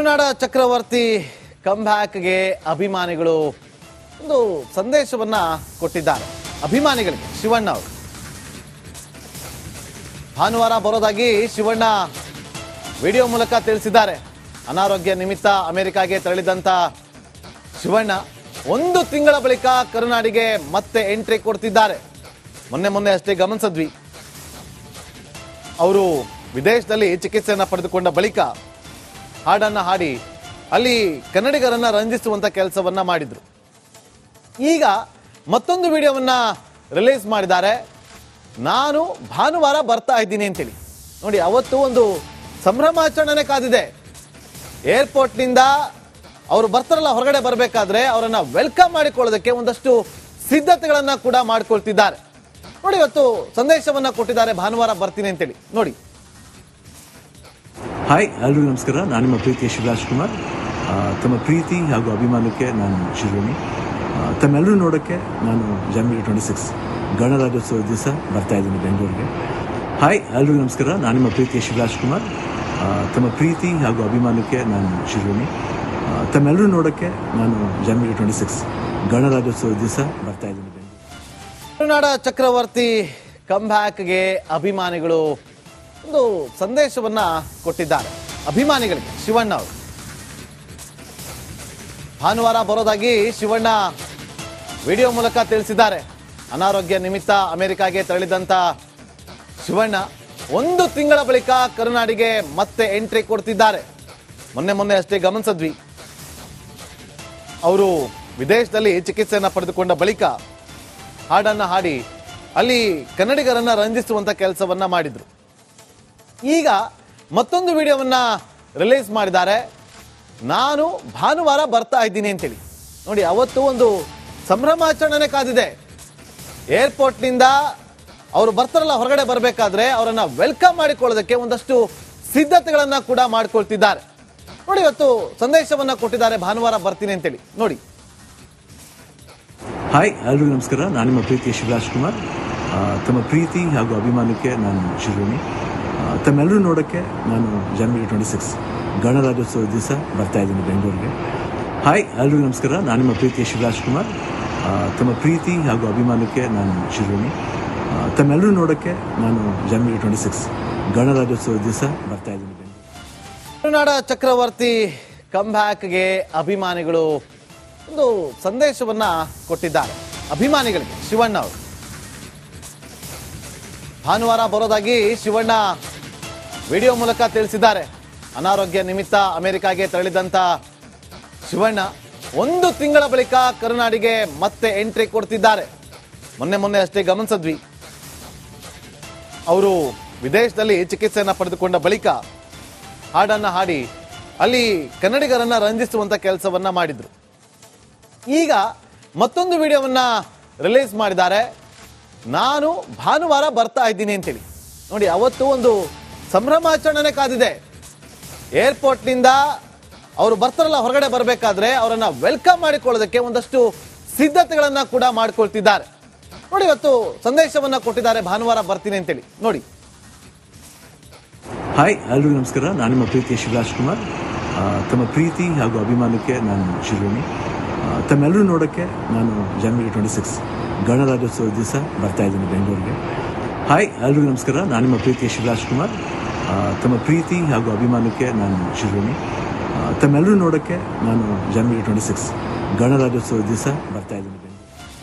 ಕರುನಾಡ ಚಕ್ರವರ್ತಿ ಕಂಬ್ಯಾಕ್ಗೆ ಅಭಿಮಾನಿಗಳು ಒಂದು ಸಂದೇಶವನ್ನ ಕೊಟ್ಟಿದ್ದಾರೆ. ಅಭಿಮಾನಿಗಳಿಗೆ ಶಿವಣ್ಣ ಅವರು ಭಾನುವಾರ ಬರೋದಾಗಿ ಶಿವಣ್ಣ ವಿಡಿಯೋ ಮೂಲಕ ತಿಳಿಸಿದ್ದಾರೆ. ಅನಾರೋಗ್ಯ ನಿಮಿತ್ತ ಅಮೆರಿಕಾಗೆ ತೆರಳಿದಂತ ಶಿವಣ್ಣ 1 ತಿಂಗಳ ಬಳಿಕ ಕರುನಾಡಿಗೆ ಮತ್ತೆ ಎಂಟ್ರಿ ಕೊಡ್ತಿದ್ದಾರೆ. ಮೊನ್ನೆ ಅಷ್ಟೇ ಗಮನಿಸಿದ್ವಿ, ಅವರು ವಿದೇಶದಲ್ಲಿ ಚಿಕಿತ್ಸೆಯನ್ನು ಪಡೆದುಕೊಂಡ ಬಳಿಕ ಹಾಡನ್ನ ಹಾಡಿ ಅಲ್ಲಿ ಕನ್ನಡಿಗರನ್ನ ರಂಜಿಸುವಂತ ಕೆಲಸವನ್ನ ಮಾಡಿದ್ರು. ಈಗ ಮತ್ತೊಂದು ವಿಡಿಯೋವನ್ನ ರಿಲೀಸ್ ಮಾಡಿದ್ದಾರೆ. ನಾನು ಭಾನುವಾರ ಬರ್ತಾ ಇದ್ದೀನಿ ಅಂತೇಳಿ. ನೋಡಿ, ಅವತ್ತು ಒಂದು ಸಂಭ್ರಮಾಚರಣೆ ಕಾದಿದೆ. ಏರ್ಪೋರ್ಟ್ನಿಂದ ಅವರು ಬರ್ತಾರಲ್ಲ, ಹೊರಗಡೆ ಬರಬೇಕಾದ್ರೆ ಅವರನ್ನ ವೆಲ್ಕಮ್ ಮಾಡಿಕೊಳ್ಳೋದಕ್ಕೆ ಒಂದಷ್ಟು ಸಿದ್ಧತೆಗಳನ್ನ ಕೂಡ ಮಾಡ್ಕೊಳ್ತಿದ್ದಾರೆ. ನೋಡಿ, ಇವತ್ತು ಸಂದೇಶವನ್ನ ಕೊಟ್ಟಿದ್ದಾರೆ, ಭಾನುವಾರ ಬರ್ತೀನಿ ಅಂತೇಳಿ. ನೋಡಿ. ಹಾಯ್, ಎಲ್ಲರಿಗೂ ನಮಸ್ಕಾರ. ನಾನು ನಿಮ್ಮ ಪ್ರೀತಿಯ ಶಿವರಾಜ್ ಕುಮಾರ್. ತಮ್ಮ ಪ್ರೀತಿ ಹಾಗೂ ಅಭಿಮಾನಕ್ಕೆ ನಾನು ಶಿರೋಣಿ. ತಮ್ಮೆಲ್ಲರೂ ನೋಡೋಕ್ಕೆ ನಾನು ಜನವರಿ 26 ಗಣರಾಜ್ಯೋತ್ಸವ ದಿವಸ ಬರ್ತಾ ಇದ್ದೀನಿ ಬೆಂಗಳೂರಿಗೆ. ಹಾಯ್, ಎಲ್ಲರಿಗೂ ನಮಸ್ಕಾರ. ನಾನು ನಿಮ್ಮ ಪ್ರೀತಿಯ ಶಿವರಾಜ್ ಕುಮಾರ್. ತಮ್ಮ ಪ್ರೀತಿ ಹಾಗೂ ಅಭಿಮಾನಕ್ಕೆ ನಾನು ಶಿರೋಣಿ. ತಮ್ಮೆಲ್ಲರೂ ನೋಡೋಕ್ಕೆ ನಾನು ಜನವರಿ 26 ಗಣರಾಜ್ಯೋತ್ಸವ ದಿವಸ ಬರ್ತಾ ಇದ್ದೀನಿ ಬೆಂಗಳೂರು. ಕರುನಾಡ ಚಕ್ರವರ್ತಿ ಕಂಬ್ಯಾಕ್ಗೆ ಅಭಿಮಾನಿಗಳು ಒಂದು ಸಂದೇಶವನ್ನ ಕೊಟ್ಟಿದ್ದಾರೆ. ಅಭಿಮಾನಿಗಳಿಗೆ ಶಿವಣ್ಣ ಅವರು ಭಾನುವಾರ ಬರೋದಾಗಿ ಶಿವಣ್ಣ ವಿಡಿಯೋ ಮೂಲಕ ತಿಳಿಸಿದ್ದಾರೆ. ಅನಾರೋಗ್ಯ ನಿಮಿತ್ತ ಅಮೆರಿಕಾಗೆ ತೆರಳಿದಂತ ಶಿವಣ್ಣ 1 ತಿಂಗಳ ಬಳಿಕ ಕರುನಾಡಿಗೆ ಮತ್ತೆ ಎಂಟ್ರಿ ಕೊಡ್ತಿದ್ದಾರೆ. ಮೊನ್ನೆ ಅಷ್ಟೇ ಗಮನಿಸಿದ್ವಿ, ಅವರು ವಿದೇಶದಲ್ಲಿ ಚಿಕಿತ್ಸೆಯನ್ನು ಪಡೆದುಕೊಂಡ ಬಳಿಕ ಹಾಡನ್ನ ಹಾಡಿ ಅಲ್ಲಿ ಕನ್ನಡಿಗರನ್ನ ರಂಜಿಸುವಂತ ಕೆಲಸವನ್ನ ಮಾಡಿದ್ರು. ಈಗ ಮತ್ತೊಂದು ವಿಡಿಯೋವನ್ನ ರಿಲೀಸ್ ಮಾಡಿದ್ದಾರೆ. ನಾನು ಭಾನುವಾರ ಬರ್ತಾ ಇದ್ದೀನಿ ಅಂತೇಳಿ. ನೋಡಿ, ಅವತ್ತು ಒಂದು ಸಂಭ್ರಮಾಚರಣೆ ಕಾದಿದೆ. ಏರ್ಪೋರ್ಟ್ನಿಂದ ಅವರು ಬರ್ತಾರಲ್ಲ, ಹೊರಗಡೆ ಬರಬೇಕಾದ್ರೆ ಅವರನ್ನ ವೆಲ್ಕಮ್ ಮಾಡಿಕೊಳ್ಳೋದಕ್ಕೆ ಒಂದಷ್ಟು ಸಿದ್ಧತೆಗಳನ್ನ ಕೂಡ ಮಾಡ್ಕೊಳ್ತಿದ್ದಾರೆ. ನೋಡಿ, ಇವತ್ತು ಸಂದೇಶವನ್ನ ಕೊಟ್ಟಿದ್ದಾರೆ, ಭಾನುವಾರ ಬರ್ತೀನಿ ಅಂತೇಳಿ. ನೋಡಿ. ಹಾಯ್, ಎಲ್ಲರಿಗೂ ನಮಸ್ಕಾರ. ನಾನು ನಿಮ್ಮ ಪ್ರೀತಿಯ ಶಿವರಾಜ್ ಕುಮಾರ್. ತಮ್ಮ ಪ್ರೀತಿ ಹಾಗೂ ಅಭಿಮಾನಕ್ಕೆ ನಾನು ಶಿರೋಣಿ. ತಮ್ಮೆಲ್ಲರೂ ನೋಡೋಕ್ಕೆ ನಾನು ಜನವರಿ 26 ಗಣರಾಜ್ಯೋತ್ಸವ ದಿವಸ ಬರ್ತಾ ಇದ್ದೀನಿ ಬೆಂಗಳೂರಿಗೆ. ಹಾಯ್, ಎಲ್ಲರಿಗೂ ನಮಸ್ಕಾರ. ನಾನು ನಿಮ್ಮ ಪ್ರೀತಿಯ ಶಿವರಾಜ್ ಕುಮಾರ್. ತಮ್ಮ ಪ್ರೀತಿ ಹಾಗೂ ಅಭಿಮಾನಕ್ಕೆ ನಾನು ಶಿರೋಣಿ. ತಮ್ಮೆಲ್ಲರೂ ನೋಡೋಕ್ಕೆ ನಾನು ಜನವರಿ 26 ಗಣರಾಜ್ಯೋತ್ಸವ ದಿವಸ ಬರ್ತಾ ಇದ್ದೀನಿ ಬೆಂಗಳೂರು. ಕರುನಾಡ ಚಕ್ರವರ್ತಿ ಕಂಬ್ಯಾಕ್ಗೆ ಅಭಿಮಾನಿಗಳು ಒಂದು ಸಂದೇಶವನ್ನ ಕೊಟ್ಟಿದ್ದಾರೆ. ಅಭಿಮಾನಿಗಳಿಗೆ ಶಿವಣ್ಣ ಅವರು ಭಾನುವಾರ ಬರೋದಾಗಿ ಶಿವಣ್ಣ ವಿಡಿಯೋ ಮೂಲಕ ತಿಳಿಸಿದ್ದಾರೆ. ಅನಾರೋಗ್ಯ ನಿಮಿತ್ತ ಅಮೆರಿಕಾಗೆ ತೆರಳಿದಂತ ಶಿವಣ್ಣ 1 ತಿಂಗಳ ಬಳಿಕ ಕರುನಾಡಿಗೆ ಮತ್ತೆ ಎಂಟ್ರಿ ಕೊಡ್ತಿದ್ದಾರೆ. ಮೊನ್ನೆ ಅಷ್ಟೇ ಗಮನಿಸಿದ್ವಿ, ಅವರು ವಿದೇಶದಲ್ಲಿ ಚಿಕಿತ್ಸೆಯನ್ನು ಪಡೆದುಕೊಂಡ ಬಳಿಕ ಹಾಡನ್ನ ಹಾಡಿ ಅಲ್ಲಿ ಕನ್ನಡಿಗರನ್ನ ರಂಜಿಸುವಂತ ಕೆಲಸವನ್ನ ಮಾಡಿದ್ರು. ಈಗ ಮತ್ತೊಂದು ವಿಡಿಯೋವನ್ನ ರಿಲೀಸ್ ಮಾಡಿದ್ದಾರೆ. ನಾನು ಭಾನುವಾರ ಬರ್ತಾ ಇದ್ದೀನಿ ಅಂತೇಳಿ. ನೋಡಿ, ಅವತ್ತು ಒಂದು ಸಂಭ್ರಮಾಚರಣೆ ಕಾದಿದೆ. ಏರ್ಪೋರ್ಟ್ನಿಂದ ಅವರು ಬರ್ತಾರಲ್ಲ, ಹೊರಗಡೆ ಬರಬೇಕಾದ್ರೆ ಅವರನ್ನ ವೆಲ್ಕಮ್ ಮಾಡಿಕೊಳ್ಳೋದಕ್ಕೆ ಒಂದಷ್ಟು ಸಿದ್ಧತೆಗಳನ್ನ ಕೂಡ ಮಾಡ್ಕೊಳ್ತಿದ್ದಾರೆ. ನೋಡಿ, ಇವತ್ತು ಸಂದೇಶವನ್ನ ಕೊಟ್ಟಿದ್ದಾರೆ, ಭಾನುವಾರ ಬರ್ತೀನಿ ಅಂತೇಳಿ. ನೋಡಿ. ಹಾಯ್, ಎಲ್ಲರಿಗೂ ನಮಸ್ಕಾರ. ನಾನು ನಿಮ್ಮ ಪ್ರೀತಿಯ ಶಿವರಾಜ್ ಕುಮಾರ್. ತಮ್ಮ ಪ್ರೀತಿ ಹಾಗೂ ಅಭಿಮಾನಕ್ಕೆ ನಾನು ಶಿರೋಣಿ. ತಮ್ಮೆಲ್ಲರೂ ನೋಡೋಕ್ಕೆ ನಾನು ಜನವರಿ 26 ಗಣರಾಜ್ಯೋತ್ಸವ ದಿವಸ ಬರ್ತಾ ಇದ್ದೀನಿ ಬೆಂಗಳೂರಿಗೆ. ಹಾಯ್, ಎಲ್ಲರಿಗೂ ನಮಸ್ಕಾರ. ನಾನು ನಿಮ್ಮ ಪ್ರೀತಿಯ ಶಿವರಾಜ್ ಕುಮಾರ್. ತಮ್ಮ ಪ್ರೀತಿ ಹಾಗೂ ಅಭಿಮಾನಕ್ಕೆ ನಾನು ಶಿರೋಣಿ. ತಮ್ಮೆಲ್ಲರೂ ನೋಡೋಕ್ಕೆ ನಾನು ಜನವರಿ 26 ಗಣರಾಜ್ಯೋತ್ಸವ ದಿವಸ ಬರ್ತಾ ಇದ್ದೀನಿ ಬೆಂಗಳೂರು.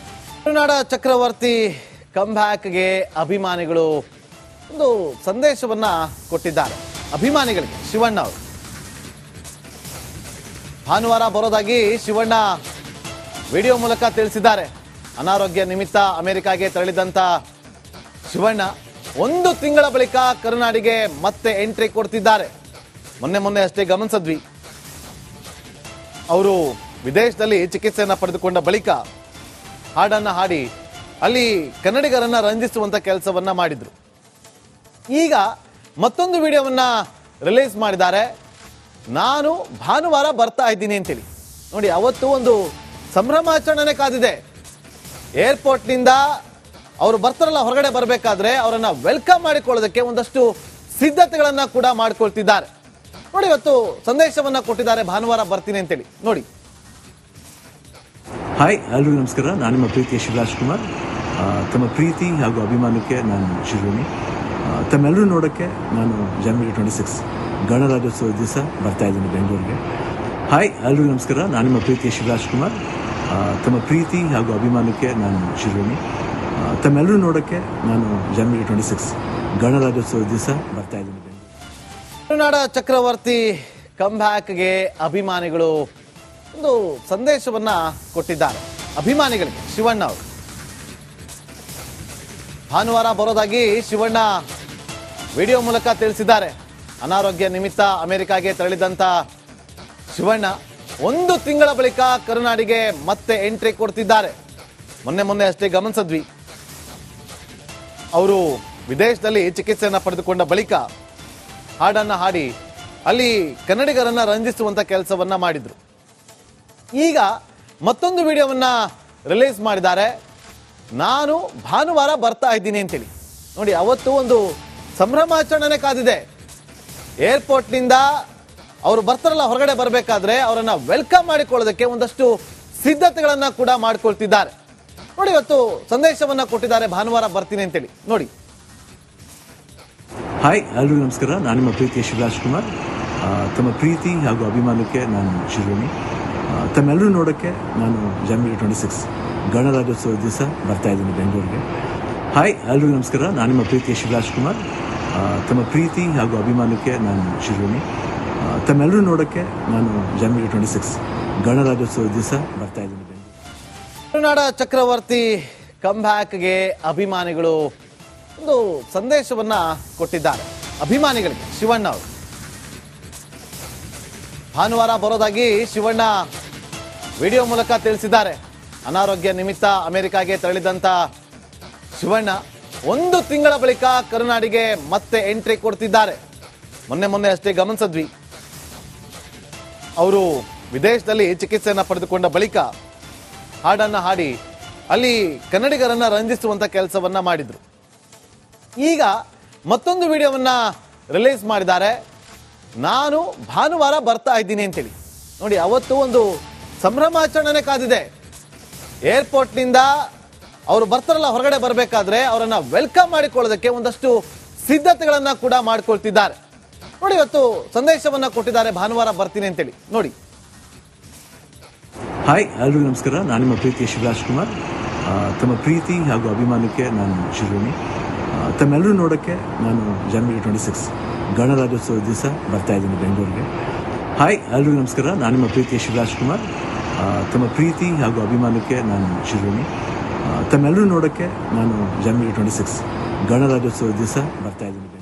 ಕರುನಾಡ ಚಕ್ರವರ್ತಿ ಕಂಬ್ಯಾಕ್ಗೆ ಅಭಿಮಾನಿಗಳು ಒಂದು ಸಂದೇಶವನ್ನ ಕೊಟ್ಟಿದ್ದಾರೆ. ಅಭಿಮಾನಿಗಳಿಗೆ ಶಿವಣ್ಣ ಅವರು ಭಾನುವಾರ ಬರೋದಾಗಿ ಶಿವಣ್ಣ ವಿಡಿಯೋ ಮೂಲಕ ತಿಳಿಸಿದ್ದಾರೆ. ಅನಾರೋಗ್ಯ ನಿಮಿತ್ತ ಅಮೆರಿಕಾಗೆ ತೆರಳಿದಂತ ಶಿವಣ್ಣ 1 ತಿಂಗಳ ಬಳಿಕ ಕರುನಾಡಿಗೆ ಮತ್ತೆ ಎಂಟ್ರಿ ಕೊಡ್ತಿದ್ದಾರೆ. ಮೊನ್ನೆ ಅಷ್ಟೇ ಗಮನಿಸಿದ್ವಿ, ಅವರು ವಿದೇಶದಲ್ಲಿ ಚಿಕಿತ್ಸೆಯನ್ನು ಪಡೆದುಕೊಂಡ ಬಳಿಕ ಹಾಡನ್ನ ಹಾಡಿ ಅಲ್ಲಿ ಕನ್ನಡಿಗರನ್ನ ರಂಜಿಸುವಂತ ಕೆಲಸವನ್ನ ಮಾಡಿದ್ರು. ಈಗ ಮತ್ತೊಂದು ವಿಡಿಯೋವನ್ನ ರಿಲೀಸ್ ಮಾಡಿದ್ದಾರೆ. ನಾನು ಭಾನುವಾರ ಬರ್ತಾ ಇದ್ದೀನಿ ಅಂತೇಳಿ. ನೋಡಿ, ಅವತ್ತು ಒಂದು ಸಂಭ್ರಮಾಚರಣೆ ಕಾದಿದೆ. ಏರ್ಪೋರ್ಟ್ನಿಂದ ಅವರು ಬರ್ತಾರಲ್ಲ, ಹೊರಗಡೆ ಬರಬೇಕಾದ್ರೆ ಅವರನ್ನ ವೆಲ್ಕಮ್ ಮಾಡಿಕೊಳ್ಳೋದಕ್ಕೆ ಒಂದಷ್ಟು ಸಿದ್ಧತೆಗಳನ್ನ ಕೂಡ ಮಾಡ್ಕೊಳ್ತಿದ್ದಾರೆ. ನೋಡಿ, ಇವತ್ತು ಸಂದೇಶವನ್ನ ಕೊಟ್ಟಿದ್ದಾರೆ, ಭಾನುವಾರ ಬರ್ತೀನಿ ಅಂತೇಳಿ. ನೋಡಿ. ಹಾಯ್, ಎಲ್ರಿಗೂ ನಮಸ್ಕಾರ. ನಾನು ನಿಮ್ಮ ಪ್ರೀತಿಯ ಶಿವರಾಜ್ ಕುಮಾರ್. ತಮ್ಮ ಪ್ರೀತಿ ಹಾಗೂ ಅಭಿಮಾನಕ್ಕೆ ನಾನು ಶಿರೋಮಿ. ತಮ್ಮೆಲ್ಲರೂ ನೋಡೋಕ್ಕೆ ನಾನು ಜನವರಿ 26 ಗಣರಾಜ್ಯೋತ್ಸವದ ದಿವಸ ಬರ್ತಾ ಇದ್ದೀನಿ ಬೆಂಗಳೂರಿಗೆ. ಹಾಯ್, ಎಲ್ರಿಗೂ ನಮಸ್ಕಾರ. ನಾನು ನಿಮ್ಮ ಪ್ರೀತಿಯ ಶಿವರಾಜ್ ಕುಮಾರ್. ತಮ್ಮ ಪ್ರೀತಿ ಹಾಗೂ ಅಭಿಮಾನಕ್ಕೆ ನಾನು ಶಿರೋಮಿ. ತಮ್ಮೆಲ್ಲರೂ ನೋಡೋಕ್ಕೆ ನಾನು ಜನವರಿ 26 ಗಣರಾಜ್ಯೋತ್ಸವದ ದಿವಸ ಬರ್ತಾ ಇದ್ದೀನಿ ಬೆಂಗಳೂರು. ಕರುನಾಡ ಚಕ್ರವರ್ತಿ ಕಂಬ್ಯಾಕ್ಗೆ ಅಭಿಮಾನಿಗಳು ಒಂದು ಸಂದೇಶವನ್ನ ಕೊಟ್ಟಿದ್ದಾರೆ. ಅಭಿಮಾನಿಗಳಿಗೆ ಶಿವಣ್ಣ ಅವರು ಭಾನುವಾರ ಬರೋದಾಗಿ ಶಿವಣ್ಣ ವಿಡಿಯೋ ಮೂಲಕ ತಿಳಿಸಿದ್ದಾರೆ. ಅನಾರೋಗ್ಯ ನಿಮಿತ್ತ ಅಮೆರಿಕಾಗೆ ತೆರಳಿದಂತ ಶಿವಣ್ಣ 1 ತಿಂಗಳ ಬಳಿಕ ಕರುನಾಡಿಗೆ ಮತ್ತೆ ಎಂಟ್ರಿ ಕೊಡ್ತಿದ್ದಾರೆ. ಮೊನ್ನೆ ಅಷ್ಟೇ ಗಮನಿಸಿದ್ವಿ, ಅವರು ವಿದೇಶದಲ್ಲಿ ಚಿಕಿತ್ಸೆಯನ್ನ ಪಡೆದುಕೊಂಡ ಬಳಿಕ ಹಾಡನ್ನ ಹಾಡಿ ಅಲ್ಲಿ ಕನ್ನಡಿಗರನ್ನ ರಂಜಿಸುವಂತ ಕೆಲಸವನ್ನ ಮಾಡಿದ್ರು. ಈಗ ಮತ್ತೊಂದು ವಿಡಿಯೋವನ್ನ ರಿಲೀಸ್ ಮಾಡಿದ್ದಾರೆ. ನಾನು ಭಾನುವಾರ ಬರ್ತಾ ಇದ್ದೀನಿ ಅಂತೇಳಿ. ನೋಡಿ, ಅವತ್ತು ಒಂದು ಸಂಭ್ರಮಾಚರಣೆ ಕಾದಿದೆ. ಏರ್ಪೋರ್ಟ್ನಿಂದ ಅವರು ಬರ್ತಾರಲ್ಲ, ಹೊರಗಡೆ ಬರಬೇಕಾದ್ರೆ ಅವರನ್ನ ವೆಲ್ಕಮ್ ಮಾಡಿಕೊಳ್ಳೋದಕ್ಕೆ ಒಂದಷ್ಟು ಸಿದ್ಧತೆಗಳನ್ನ ಕೂಡ ಮಾಡ್ಕೊಳ್ತಿದ್ದಾರೆ. ನೋಡಿ, ಇವತ್ತು ಸಂದೇಶವನ್ನ ಕೊಟ್ಟಿದ್ದಾರೆ, ಭಾನುವಾರ ಬರ್ತೀನಿ ಅಂತೇಳಿ. ನೋಡಿ. ಹಾಯ್, ಎಲ್ರಿಗೂ ನಮಸ್ಕಾರ. ನಾನು ನಿಮ್ಮ ಪ್ರೀತಿಯ ಶಿವರಾಜ್ ಕುಮಾರ್. ತಮ್ಮ ಪ್ರೀತಿ ಹಾಗೂ ಅಭಿಮಾನಕ್ಕೆ ನಾನು ಶಿರೋಮಿ. ತಮ್ಮೆಲ್ಲರೂ ನೋಡೋಕ್ಕೆ ನಾನು ಜನವರಿ 26 ಗಣರಾಜ್ಯೋತ್ಸವದ ದಿವಸ ಬರ್ತಾ ಇದ್ದೀನಿ ಬೆಂಗಳೂರಿಗೆ. ಹಾಯ್, ಎಲ್ರಿಗೂ ನಮಸ್ಕಾರ. ನಾನು ನಿಮ್ಮ ಪ್ರೀತಿಯ ಶಿವರಾಜ್ ಕುಮಾರ್. ತಮ್ಮ ಪ್ರೀತಿ ಹಾಗೂ ಅಭಿಮಾನಕ್ಕೆ ನಾನು ಶಿರೋಮಿ. ತಮ್ಮೆಲ್ಲರೂ ನೋಡೋಕ್ಕೆ ನಾನು ಜನವರಿ 26 ಗಣರಾಜ್ಯೋತ್ಸವದ ದಿವಸ ಬರ್ತಾ ಇದ್ದೀನಿ ಬೆಂಗಳೂರು. ಕರುನಾಡ ಚಕ್ರವರ್ತಿ ಕಂಬ್ಯಾಕ್ಗೆ ಅಭಿಮಾನಿಗಳು ಒಂದು ಸಂದೇಶವನ್ನ ಕೊಟ್ಟಿದ್ದಾರೆ. ಅಭಿಮಾನಿಗಳಿಗೆ ಶಿವಣ್ಣ ಅವರು ಭಾನುವಾರ ಬರೋದಾಗಿ ಶಿವಣ್ಣ ವಿಡಿಯೋ ಮೂಲಕ ತಿಳಿಸಿದ್ದಾರೆ. ಅನಾರೋಗ್ಯ ನಿಮಿತ್ತ ಅಮೆರಿಕಾಗೆ ತೆರಳಿದಂತ ಶಿವಣ್ಣ 1 ತಿಂಗಳ ಬಳಿಕ ಕರುನಾಡಿಗೆ ಮತ್ತೆ ಎಂಟ್ರಿ ಕೊಡ್ತಿದ್ದಾರೆ. ಮೊನ್ನೆ ಅಷ್ಟೇ ಗಮನಿಸಿದ್ವಿ, ಅವರು ವಿದೇಶದಲ್ಲಿ ಚಿಕಿತ್ಸೆಯನ್ನ ಪಡೆದುಕೊಂಡ ಬಳಿಕ ಹಾಡನ್ನ ಹಾಡಿ ಅಲ್ಲಿ ಕನ್ನಡಿಗರನ್ನ ರಂಜಿಸುವಂತ ಕೆಲಸವನ್ನ ಮಾಡಿದ್ರು. ಈಗ ಮತ್ತೊಂದು ವಿಡಿಯೋವನ್ನ ರಿಲೀಸ್ ಮಾಡಿದ್ದಾರೆ. ನಾನು ಭಾನುವಾರ ಬರ್ತಾ ಇದ್ದೀನಿ ಅಂತೇಳಿ. ನೋಡಿ, ಅವತ್ತು ಒಂದು ಸಂಭ್ರಮಾಚರಣೆ ಕಾದಿದೆ. ಏರ್ಪೋರ್ಟ್ನಿಂದ ಅವರು ಬರ್ತಾರಲ್ಲ, ಹೊರಗಡೆ ಬರಬೇಕಾದ್ರೆ ಅವರನ್ನ ವೆಲ್ಕಮ್ ಮಾಡಿಕೊಳ್ಳೋದಕ್ಕೆ ಒಂದಷ್ಟು ಸಿದ್ಧತೆಗಳನ್ನ ಕೂಡ ಮಾಡ್ಕೊಳ್ತಿದ್ದಾರೆ. ನೋಡಿ, ಇವತ್ತು ಸಂದೇಶವನ್ನ ಕೊಟ್ಟಿದ್ದಾರೆ, ಭಾನುವಾರ ಬರ್ತೀನಿ ಅಂತೇಳಿ. ನೋಡಿ. ಹಾಯ್, ಎಲ್ರಿಗೂ ನಮಸ್ಕಾರ. ನಾನು ನಿಮ್ಮ ಪ್ರೀತಿಯ ಶಿವರಾಜ್ ಕುಮಾರ್. ತಮ್ಮ ಪ್ರೀತಿ ಹಾಗೂ ಅಭಿಮಾನಕ್ಕೆ ನಾನು ಶಿರೋಮಿ. ತಮ್ಮೆಲ್ಲರೂ ನೋಡೋಕ್ಕೆ ನಾನು ಜನವರಿ 26 ಗಣರಾಜ್ಯೋತ್ಸವದ ದಿವಸ ಬರ್ತಾ ಇದ್ದೀನಿ ಬೆಂಗಳೂರಿಗೆ. ಹಾಯ್, ಎಲ್ರಿಗೂ ನಮಸ್ಕಾರ. ನಾನು ನಿಮ್ಮ ಪ್ರೀತಿಯ ಶಿವರಾಜ್ ಕುಮಾರ್. ತಮ್ಮ ಪ್ರೀತಿ ಹಾಗೂ ಅಭಿಮಾನಕ್ಕೆ ನಾನು ಶಿರೋಮಿ. ತಮ್ಮೆಲ್ಲರೂ ನೋಡೋಕ್ಕೆ ನಾನು ಜನವರಿ 26 ಗಣರಾಜ್ಯೋತ್ಸವದ ದಿವಸ ಬರ್ತಾ ಇದ್ದೀನಿ.